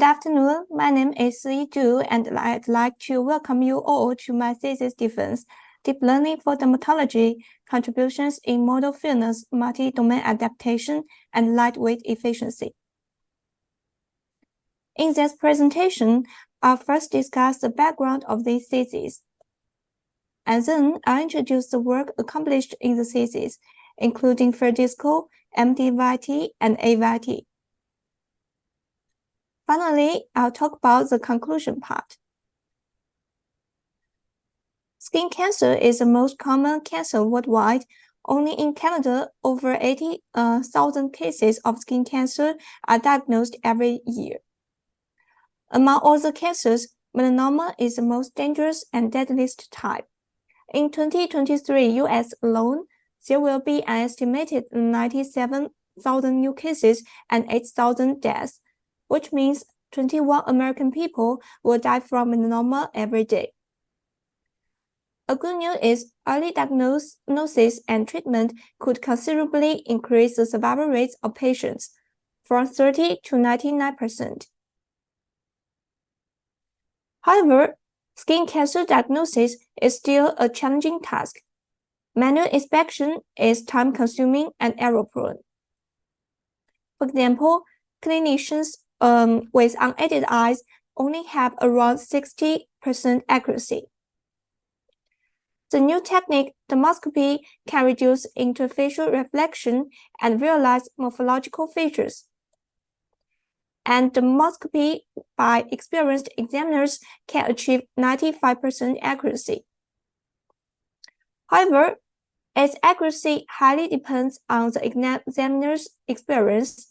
Good afternoon, my name is Yi and I'd like to welcome you all to my thesis defense, Deep Learning for Dermatology, Contributions in Model Fairness, Multi-Domain Adaptation, and Lightweight Efficiency. In this presentation, I'll first discuss the background of this thesis, and then I'll introduce the work accomplished in the thesis, including FAIR-DISCO, MDYT, and AYT. Finally, I'll talk about the conclusion part. Skin cancer is the most common cancer worldwide. Only in Canada, over 80,000 cases of skin cancer are diagnosed every year. Among all the cancers, melanoma is the most dangerous and deadliest type. In 2023 US alone, there will be an estimated 97,000 new cases and 8,000 deaths, which means 21 American people will die from melanoma every day. A good news is early diagnosis and treatment could considerably increase the survival rates of patients from 30 to 99%. However, skin cancer diagnosis is still a challenging task. Manual inspection is time-consuming and error-prone. For example, clinicians with unaided eyes only have around 60% accuracy. The new technique, dermoscopy, can reduce interfacial reflection and realize morphological features. And dermoscopy by experienced examiners can achieve 95% accuracy. However, its accuracy highly depends on the examiner's experience.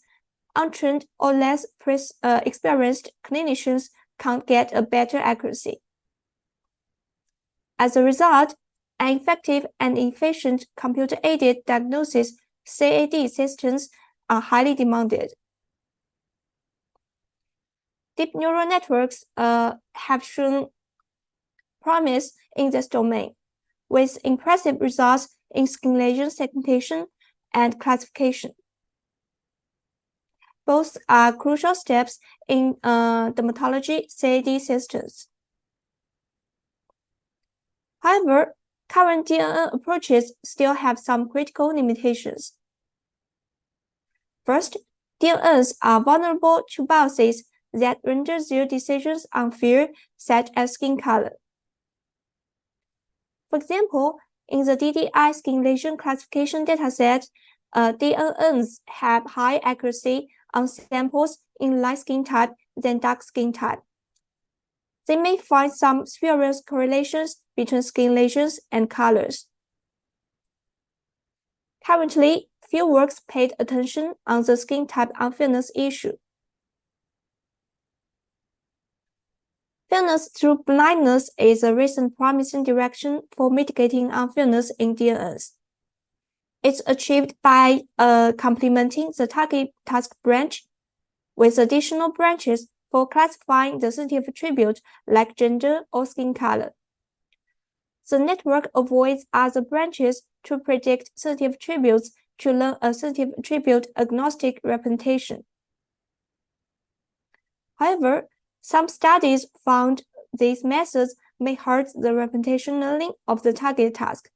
Untrained or less experienced clinicians can't get a better accuracy. As a result, an effective and efficient computer-aided diagnosis (CAD) systems are highly demanded. Deep neural networks have shown promise in this domain, with impressive results in skin lesion segmentation and classification. Both are crucial steps in dermatology CAD systems. However, current DNN approaches still have some critical limitations. First, DNNs are vulnerable to biases that render their decisions unfair, such as skin color. For example, in the DDI skin lesion classification dataset, DNNs have high accuracy on samples in light skin type than dark skin type. They may find some spurious correlations between skin lesions and colors. Currently, few works paid attention on the skin type unfairness issue. Fairness through blindness is a recent promising direction for mitigating unfairness in DNNs. It's achieved by complementing the target task branch with additional branches for classifying the sensitive attributes like gender or skin color. The network avoids other branches to predict sensitive attributes to learn a sensitive attribute agnostic representation. However, some studies found these methods may hurt the representation learning of the target task.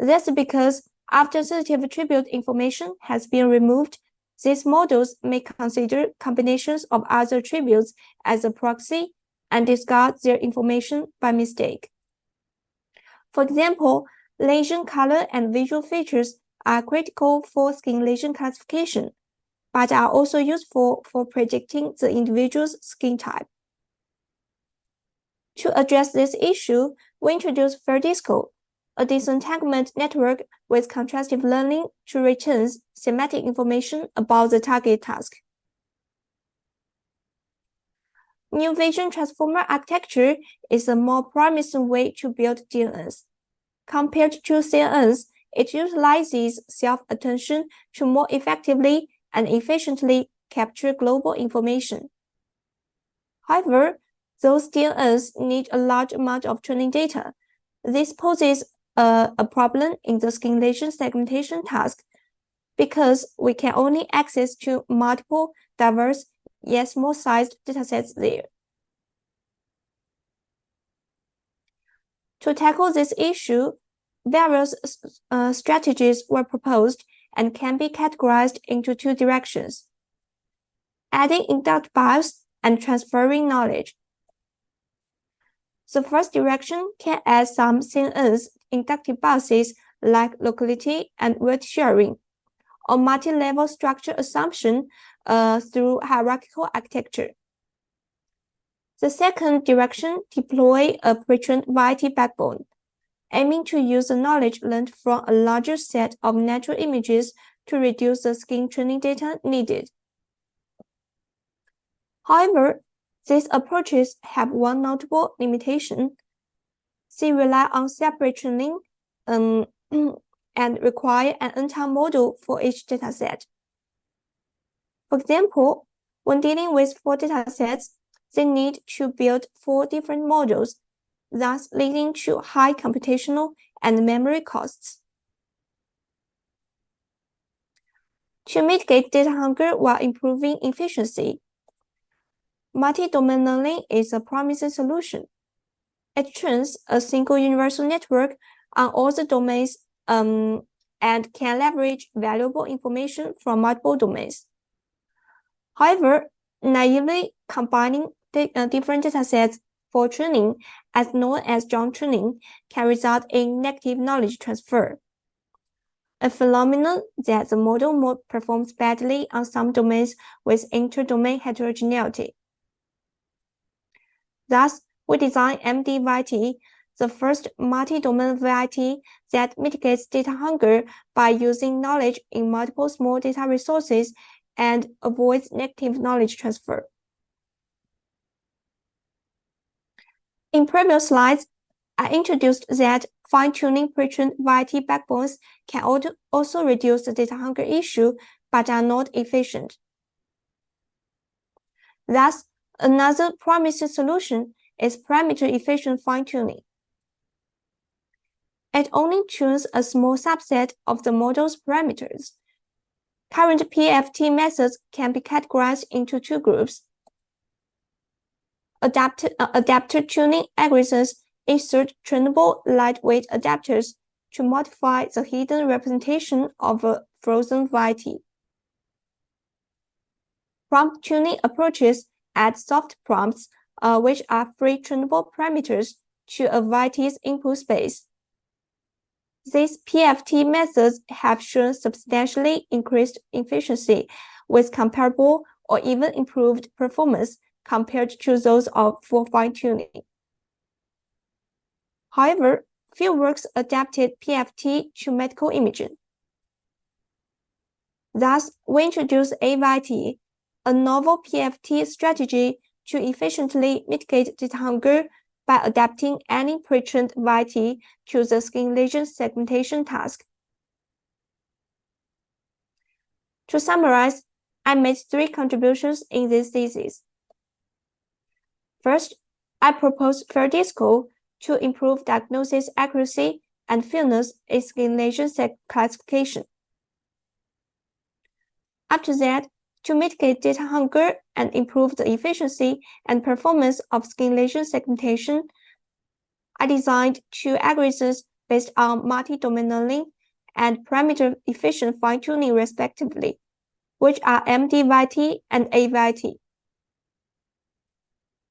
That's because after sensitive attribute information has been removed, these models may consider combinations of other attributes as a proxy and discard their information by mistake. For example, lesion color and visual features are critical for skin lesion classification, but are also useful for predicting the individual's skin type. To address this issue, we introduced FAIR-DISCO, a disentanglement network with contrastive learning to return semantic information about the target task. New vision transformer architecture is a more promising way to build DNNs. Compared to CNNs, it utilizes self-attention to more effectively and efficiently capture global information. However, those DNNs need a large amount of training data. This poses a problem in the skin lesion segmentation task because we can only access to multiple diverse yet small-sized datasets there. To tackle this issue, various strategies were proposed and can be categorized into two directions: adding inductive bias and transferring knowledge. The first direction can add some CNNs inductive biases like locality and weight sharing, or multi-level structure assumption through hierarchical architecture. The second direction deploy a pre-trained variety backbone, aiming to use the knowledge learned from a larger set of natural images to reduce the skin training data needed. However, these approaches have one notable limitation. They rely on separate training and require an entire model for each dataset. For example, when dealing with 4 datasets, they need to build 4 different models, thus leading to high computational and memory costs. To mitigate data hunger while improving efficiency, multi-domain learning is a promising solution. It trains a single universal network on all the domains and can leverage valuable information from multiple domains. However, naively combining different datasets for training, as known as joint training, can result in negative knowledge transfer, a phenomenon that the model performs badly on some domains with inter-domain heterogeneity. Thus, we designed MD-VIT, the first multi-domain VIT that mitigates data hunger by using knowledge in multiple small data resources and avoids negative knowledge transfer. In previous slides, I introduced that fine-tuning pre-trained VIT backbones can also reduce the data hunger issue, but are not efficient. Thus, another promising solution is parameter-efficient fine-tuning. It only tunes a small subset of the model's parameters. Current PEFT methods can be categorized into 2 groups. Adapter tuning algorithms insert trainable lightweight adapters to modify the hidden representation of a frozen VIT. Prompt tuning approaches add soft prompts, which are free trainable parameters, to a VIT's input space. These PEFT methods have shown substantially increased efficiency with comparable or even improved performance compared to those for fine-tuning. However, few works adapted PEFT to medical imaging. Thus, we introduced AVIT, a novel PEFT strategy to efficiently mitigate data hunger by adapting any pre-trained VIT to the skin lesion segmentation task. To summarize, I made 3 contributions in this thesis. First, I proposed FAIR-DISCO to improve diagnosis accuracy and fairness in skin lesion classification. After that, to mitigate data hunger and improve the efficiency and performance of skin lesion segmentation, I designed 2 algorithms based on multi-domain learning and parameter-efficient fine-tuning respectively, which are MD-VIT and AVIT.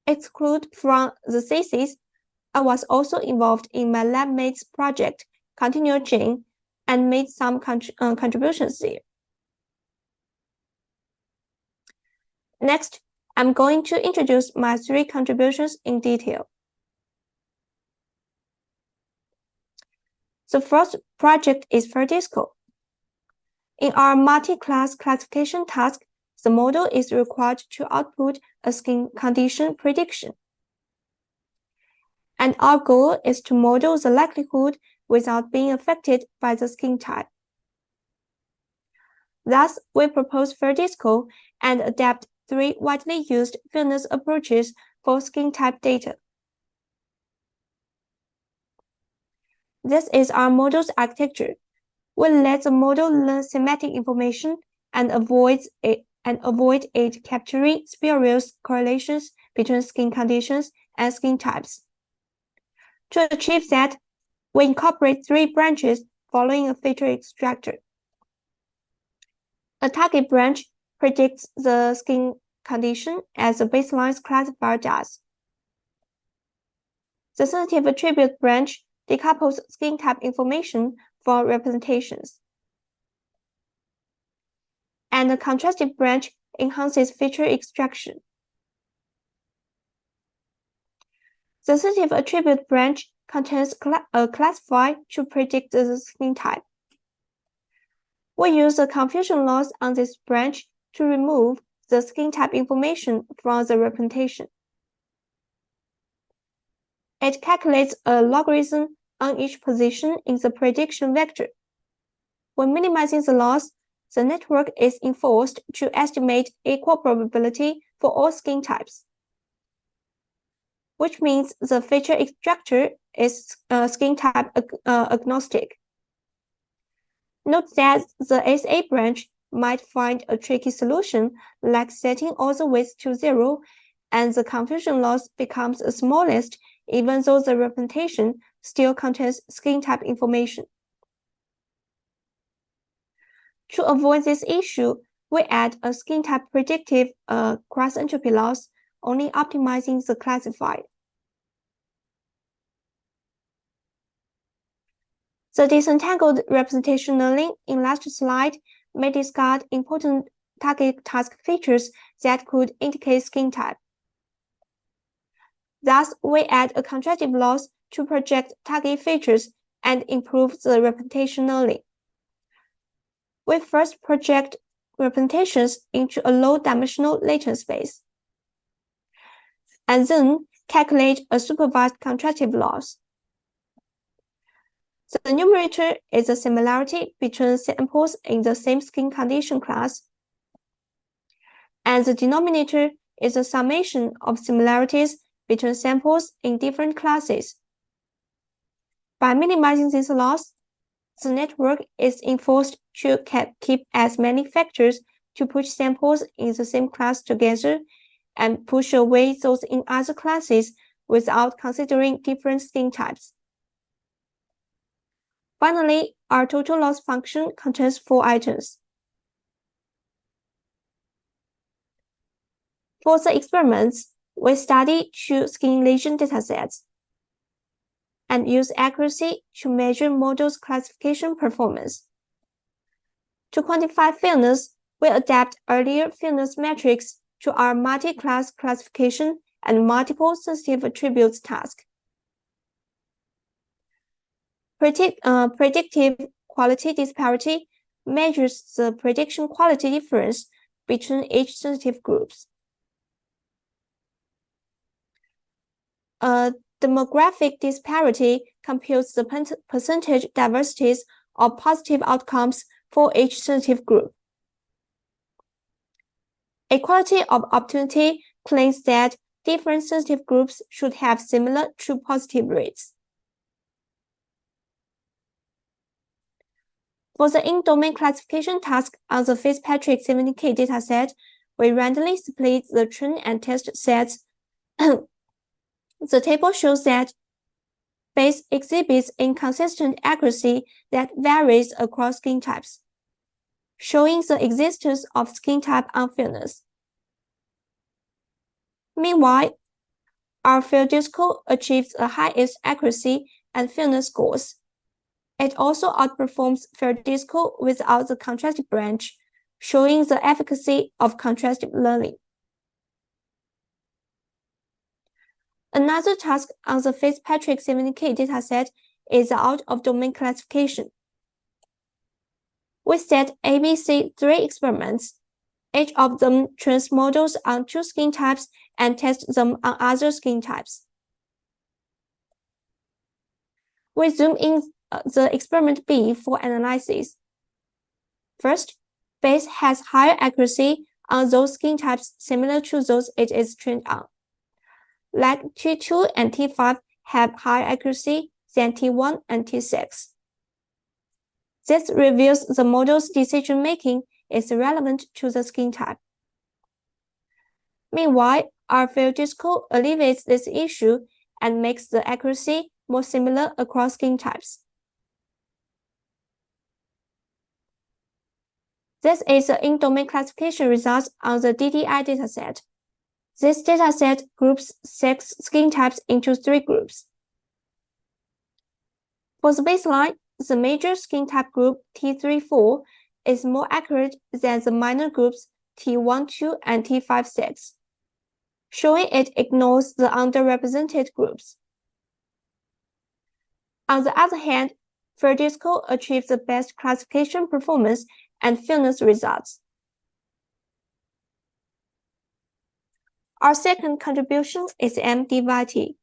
Excluded from the thesis, I was also involved in my lab mate's project, Continual Chain, and made some contributions there. Next, I'm going to introduce my 3 contributions in detail. The first project is FAIR-DISCO. In our multi-class classification task, the model is required to output a skin condition prediction. And our goal is to model the likelihood without being affected by the skin type. Thus, we propose FAIR-DISCO and adapt 3 widely used fairness approaches for skin type data. This is our model's architecture. We let the model learn semantic information and avoids and avoid it capturing spurious correlations between skin conditions and skin types. To achieve that, we incorporate 3 branches following a feature extractor. A target branch predicts the skin condition as the baseline classifier does. The sensitive attribute branch decouples skin type information from representations. And the contrastive branch enhances feature extraction. The sensitive attribute branch contains a classifier to predict the skin type. We use a confusion loss on this branch to remove the skin type information from the representation. It calculates a logarithm on each position in the prediction vector. When minimizing the loss, the network is enforced to estimate equal probability for all skin types, which means the feature extractor is skin type agnostic. Note that the ECE branch might find a tricky solution, like setting all the weights to 0, and the confusion loss becomes the smallest, even though the representation still contains skin type information. To avoid this issue, we add a skin type predictive cross-entropy loss, only optimizing the classifier. The disentangled representation learning in last slide may discard important target task features that could indicate skin type. Thus, we add a contrastive loss to project target features and improve the representation learning. We first project representations into a low-dimensional latent space, and then calculate a supervised contrastive loss. The numerator is the similarity between samples in the same skin condition class, and the denominator is a summation of similarities between samples in different classes. By minimizing this loss, the network is enforced to keep as many factors to push samples in the same class together and push away those in other classes without considering different skin types. Finally, our total loss function contains 4 items. For the experiments, we study 2 skin lesion datasets and use accuracy to measure models' classification performance. To quantify fairness, we adapt earlier fairness metrics to our multi-class classification and multiple sensitive attributes task. Predictive quality disparity measures the prediction quality difference between each sensitive groups. Demographic disparity computes the percentage diversities of positive outcomes for each sensitive group. Equality of opportunity claims that different sensitive groups should have similar true positive rates. For the in-domain classification task on the Fitzpatrick 70K dataset, we randomly split the train and test sets. The table shows that base exhibits inconsistent accuracy that varies across skin types, showing the existence of skin type unfairness. Meanwhile, our field disco achieves the highest accuracy and fairness scores. It also outperforms field disco without the contrastive branch, showing the efficacy of contrastive learning. Another task on the Fitzpatrick 70K dataset is the out-of-domain classification. We set ABC 3 experiments. Each of them trains models on 2 skin types and tests them on other skin types. We zoom in the experiment B for analysis. First, base has higher accuracy on those skin types similar to those it is trained on. Like T2 and T5 have higher accuracy than T1 and T6. This reveals the model's decision-making is relevant to the skin type. Meanwhile, our field disco alleviates this issue and makes the accuracy more similar across skin types. This is the in-domain classification results on the DDI dataset. This dataset groups 6 skin types into 3 groups. For the baseline, the major skin type group T3-4 is more accurate than the minor groups T1-2 and T5-6, showing it ignores the underrepresented groups. On the other hand, Verdisco achieves the best classification performance and fairness results. Our second contribution is MDYT,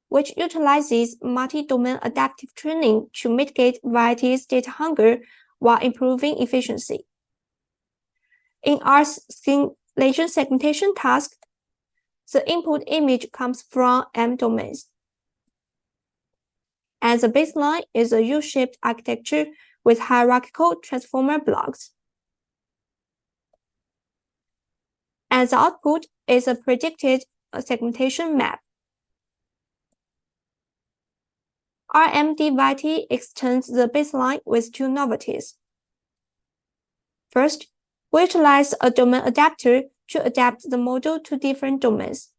which utilizes multi-domain adaptive training to mitigate varieties data hunger while improving efficiency. In our skin lesion segmentation task, the input image comes from M domains. And the baseline is a U-shaped architecture with hierarchical transformer blocks. And the output is a predicted segmentation map. RMDYT extends the baseline with 2 novelties. First, we utilize a domain adapter to adapt the model to different domains.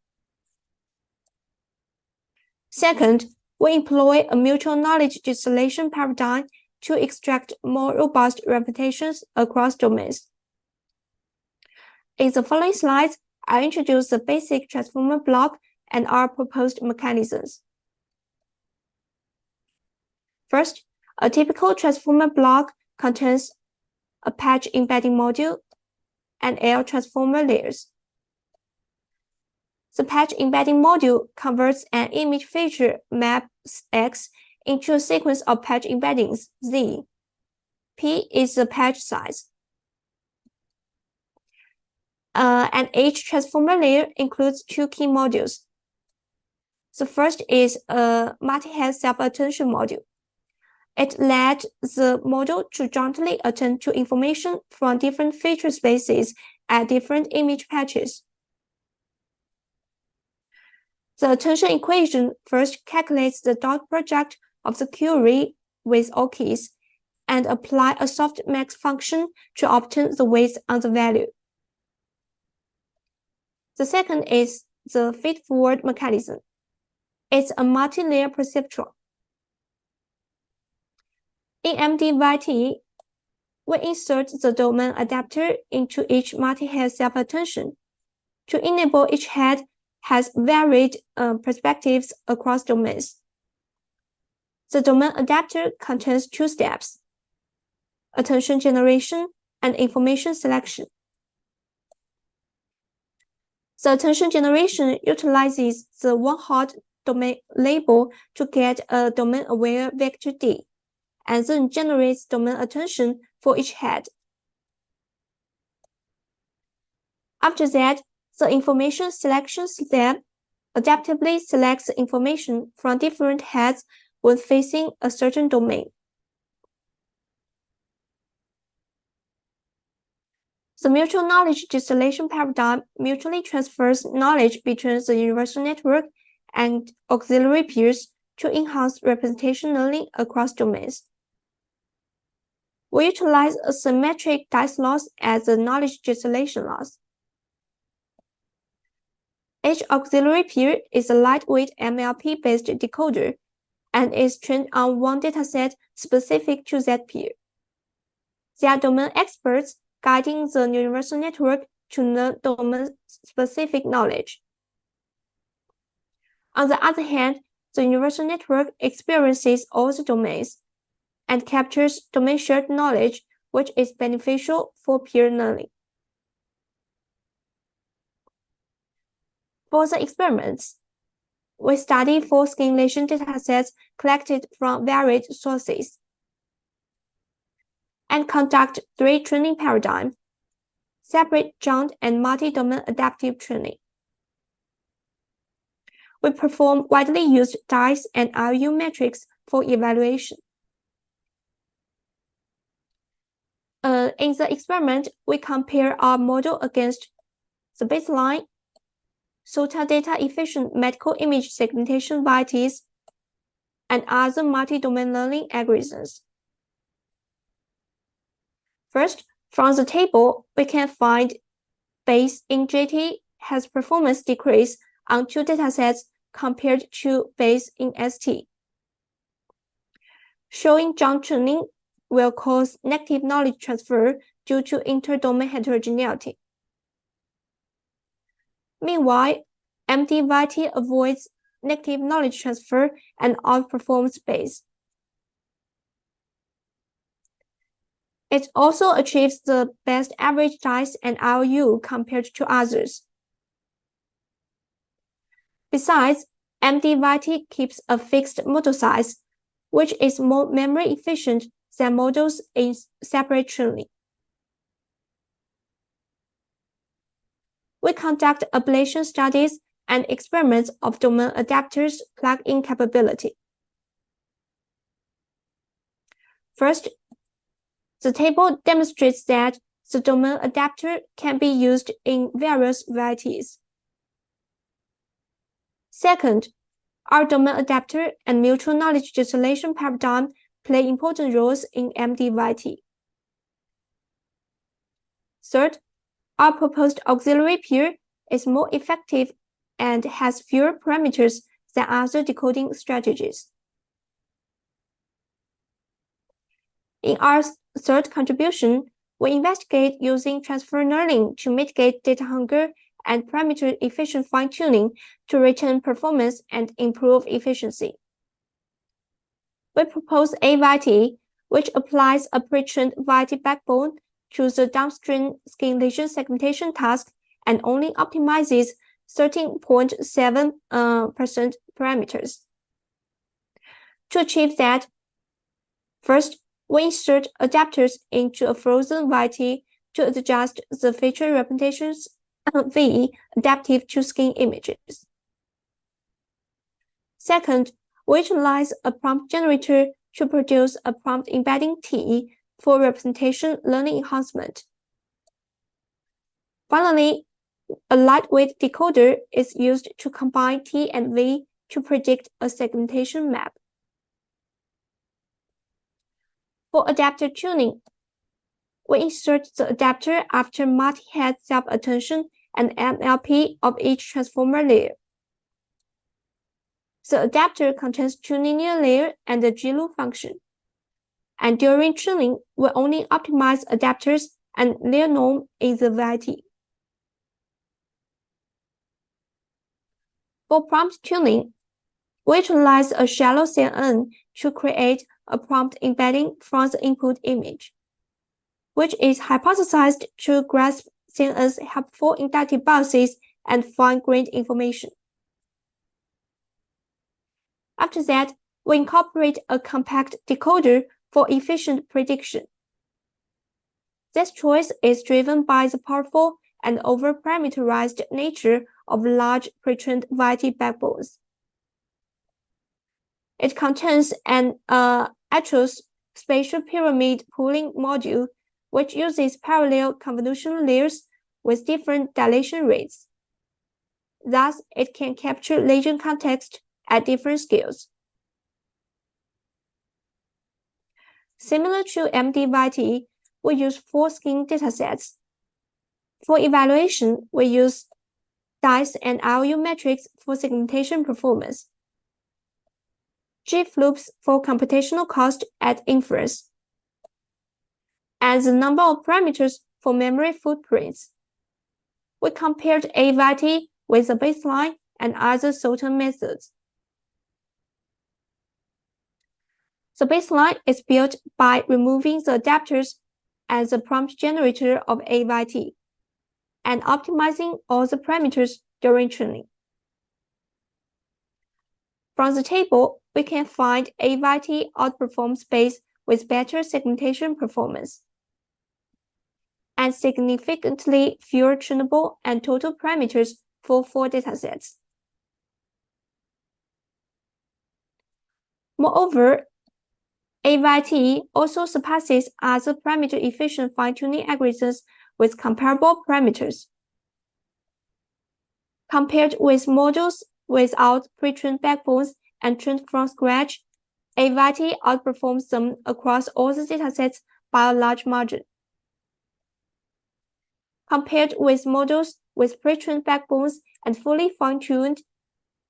Second, we employ a mutual knowledge distillation paradigm to extract more robust representations across domains. In the following slides, I introduce the basic transformer block and our proposed mechanisms. First, a typical transformer block contains a patch embedding module and L transformer layers. The patch embedding module converts an image feature map X into a sequence of patch embeddings Z. P is the patch size. And each transformer layer includes 2 key modules. The first is a multi-head self-attention module. It led the model to jointly attend to information from different feature spaces at different image patches. The attention equation first calculates the dot product of the query with all keys and apply a softmax function to obtain the weights on the value. The second is the feed-forward mechanism. It's a multi-layer perceptron. In MDYT, we insert the domain adapter into each multi-head self-attention to enable each head has varied perspectives across domains. The domain adapter contains 2 steps: attention generation and information selection. The attention generation utilizes the one-hot domain label to get a domain-aware vector D, and then generates domain attention for each head. After that, the information selection step adaptively selects information from different heads when facing a certain domain. The mutual knowledge distillation paradigm mutually transfers knowledge between the universal network and auxiliary peers to enhance representation learning across domains. We utilize a symmetric dice loss as the knowledge distillation loss. Each auxiliary peer is a lightweight MLP-based decoder and is trained on one dataset specific to that peer. They are domain experts guiding the universal network to learn domain-specific knowledge. On the other hand, the universal network experiences all the domains and captures domain-shared knowledge, which is beneficial for peer learning. For the experiments, we study 4 skin lesion datasets collected from varied sources and conduct 3 training paradigms: separate, joint, and multi-domain adaptive training. We perform widely used DICE and RU metrics for evaluation. In the experiment, we compare our model against the baseline SOTA data-efficient medical image segmentation varieties, and other multi-domain learning algorithms. First, from the table, we can find base in GT has performance decrease on 2 datasets compared to base in ST. Showing jump tuning will cause negative knowledge transfer due to interdomain heterogeneity. Meanwhile, MD-VT avoids negative knowledge transfer and outperforms base. It also achieves the best average size and ROU compared to others. Besides, MD-VT keeps a fixed model size, which is more memory efficient than models in separate training. We conduct ablation studies and experiments of domain adapters plug-in capability. First, the table demonstrates that the domain adapter can be used in various varieties. Second, our domain adapter and mutual knowledge distillation paradigm play important roles in MD-VT. Third, our proposed auxiliary pair is more effective and has fewer parameters than other decoding strategies. In our third contribution, we investigate using transfer learning to mitigate data hunger and parameter-efficient fine-tuning to retain performance and improve efficiency. We propose AVIT, which applies a pre-trained VIT backbone to the downstream skin lesion segmentation task and only optimizes 13.7% parameters. To achieve that, first, we insert adapters into a frozen VIT to adjust the feature representations V adaptive to skin images. Second, we utilize a prompt generator to produce a prompt embedding T for representation learning enhancement. Finally, a lightweight decoder is used to combine T and V to predict a segmentation map. For adapter tuning, we insert the adapter after multi-head self-attention and MLP of each transformer layer. The adapter contains two linear layer and a GLU function. And during tuning, we only optimize adapters and layer norm in the VIT. For prompt tuning, we utilize a shallow CNN to create a prompt embedding from the input image, which is hypothesized to grasp CNN's helpful inductive biases and fine-grained information. After that, we incorporate a compact decoder for efficient prediction. This choice is driven by the powerful and over-parameterized nature of large pre-trained VIT backbones. It contains an atrous spatial pyramid pooling module, which uses parallel convolutional layers with different dilation rates. Thus, it can capture lesion context at different scales. Similar to MD-VT, we use 4 skin datasets. For evaluation, we use DICE and ROU metrics for segmentation performance, G-floops for computational cost at inference, and the number of parameters for memory footprints. We compared AVIT with the baseline and other SOTA methods. The baseline is built by removing the adapters as the prompt generator of AVIT and optimizing all the parameters during training. From the table, we can find AVIT outperforms base with better segmentation performance and significantly fewer trainable and total parameters for 4 datasets. Moreover, AVIT also surpasses other parameter-efficient fine-tuning algorithms with comparable parameters. Compared with models without pre-trained backbones and trained from scratch, AVIT outperforms them across all the datasets by a large margin. Compared with models with pre-trained backbones and fully fine-tuned,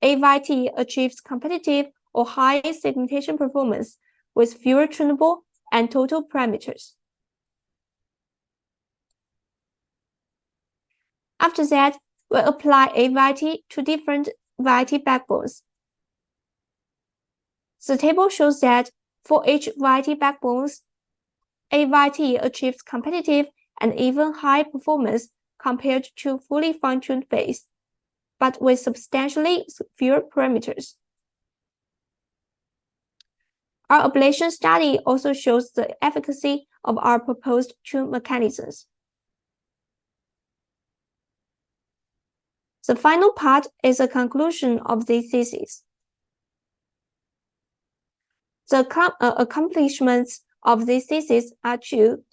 AVIT achieves competitive or high segmentation performance with fewer trainable and total parameters. After that, we apply AVIT to different VIT backbones. The table shows that for each VIT backbones, AVIT achieves competitive and even high performance compared to fully fine-tuned base, but with substantially fewer parameters. Our ablation study also shows the efficacy of our proposed two mechanisms. The final part is a conclusion of this thesis. The accomplishments of this thesis are to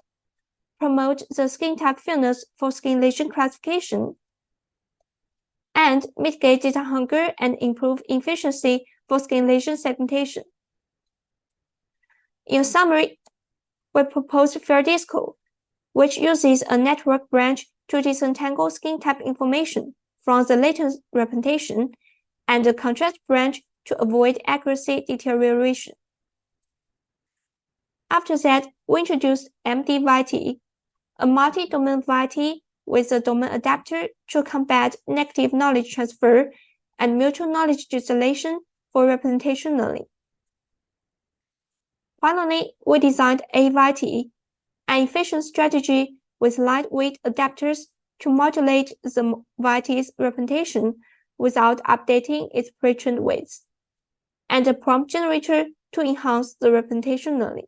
promote the skin type fairness for skin lesion classification and mitigate data hunger and improve efficiency for skin lesion segmentation. In summary, we proposed FairDisco, which uses a network branch to disentangle skin type information from the latent representation and a contrast branch to avoid accuracy deterioration. After that, we introduced MD-VIT, a multi-domain VIT with a domain adapter to combat negative knowledge transfer and mutual knowledge distillation for representation learning. Finally, we designed AVIT, an efficient strategy with lightweight adapters to modulate the VIT's representation without updating its pre-trained weights, and a prompt generator to enhance the representation learning.